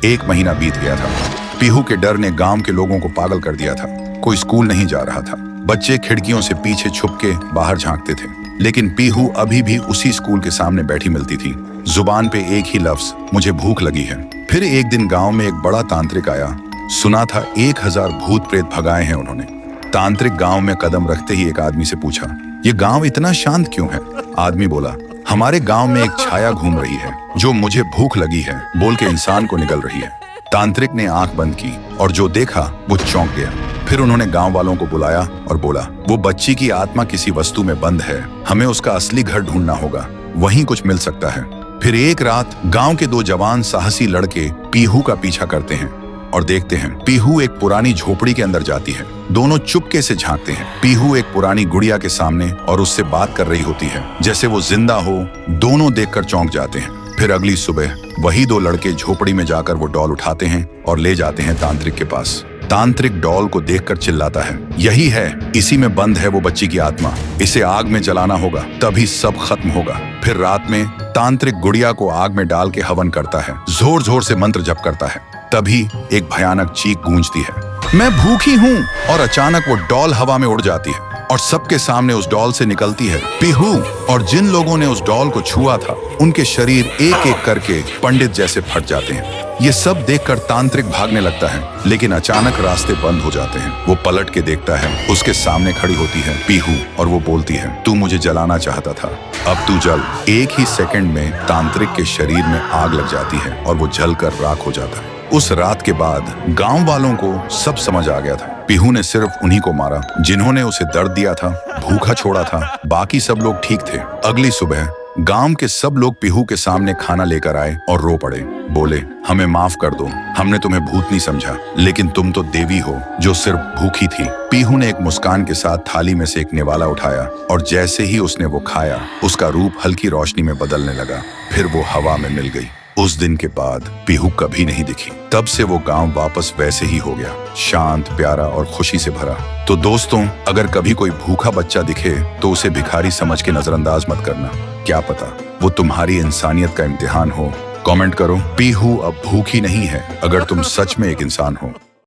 1 महीना बीत गया था। पीहू के डर ने गांव के लोगों को पागल कर दिया था। कोई स्कूल नहीं जा रहा था। बच्चे खिड़कियों से पीछे छुप के बाहर झांकते थे, लेकिन पीहू अभी भी उसी स्कूल के सामने बैठी मिलती थी। जुबान पे एक ही लफ्ज, मुझे भूख लगी है। फिर एक दिन गांव में एक बड़ा तांत्रिक आया। सुना था 1000 भूत प्रेत भगाए हैं उन्होंने। तांत्रिक गांव में कदम रखते ही एक आदमी से पूछा, ये गांव इतना शांत क्यों है? आदमी बोला, हमारे गांव में एक छाया घूम रही है जो मुझे भूख लगी है बोल के इंसान को निगल रही है। तांत्रिक ने आंख बंद की और जो देखा वो चौंक गया। फिर उन्होंने गांव वालों को बुलाया और बोला, वो बच्ची की आत्मा किसी वस्तु में बंद है, हमें उसका असली घर ढूंढना होगा, वहीं कुछ मिल सकता है। फिर एक रात गांव के 2 जवान साहसी लड़के पीहू का पीछा करते हैं और देखते हैं पीहू एक पुरानी झोपड़ी के अंदर जाती है। दोनों चुपके से झांकते हैं। पीहू एक पुरानी गुड़िया के सामने और उससे बात कर रही होती है जैसे वो जिंदा हो। दोनों देखकर चौंक जाते हैं। फिर अगली सुबह वही 2 लड़के झोपड़ी में जाकर वो डॉल उठाते हैं और ले जाते हैं तांत्रिक के पास। तांत्रिक डॉल को देखकर चिल्लाता है, यही है, इसी में बंद है वो बच्ची की आत्मा, इसे आग में जलाना होगा तभी सब खत्म होगा। फिर रात में तांत्रिक गुड़िया को आग में डाल के हवन करता है, जोर जोर से मंत्र जप करता है। तभी एक भयानक चीख गूंजती है, मैं भूखी हूँ, और अचानक वो डॉल हवा में उड़ जाती है और सबके सामने उस डॉल से निकलती है पीहू। और जिन लोगों ने उस डॉल को छुआ था उनके शरीर एक एक करके पंडित जैसे फट जाते हैं। ये सब देखकर तांत्रिक भागने लगता है, लेकिन अचानक रास्ते बंद हो जाते हैं। वो पलट के देखता है, उसके सामने खड़ी होती है पीहू और वो बोलती है, तू मुझे जलाना चाहता था, अब तू जल। एक ही सेकंड में तांत्रिक के शरीर में आग लग जाती है और वो जलकर राख हो जाता है। उस रात के बाद गांव वालों को सब समझ आ गया था। पीहू ने सिर्फ उन्हीं को मारा जिन्होंने उसे दर्द दिया था, भूखा छोड़ा था, बाकी सब लोग ठीक थे। अगली सुबह गांव के सब लोग पीहू के सामने खाना लेकर आए और रो पड़े। बोले, हमें माफ कर दो, हमने तुम्हें भूत नहीं समझा, लेकिन तुम तो देवी हो जो सिर्फ भूखी थी। पीहू ने एक मुस्कान के साथ थाली में से एक निवाला उठाया और जैसे ही उसने वो खाया, उसका रूप हल्की रोशनी में बदलने लगा। फिर वो हवा में मिल गई। उस दिन के बाद पीहू कभी नहीं दिखी। तब से वो गांव वापस वैसे ही हो गया, शांत, प्यारा और खुशी से भरा। तो दोस्तों, अगर कभी कोई भूखा बच्चा दिखे तो उसे भिखारी समझ के नजरअंदाज मत करना। क्या पता वो तुम्हारी इंसानियत का इम्तिहान हो। कमेंट करो, पीहू अब भूखी नहीं है, अगर तुम सच में एक इंसान हो।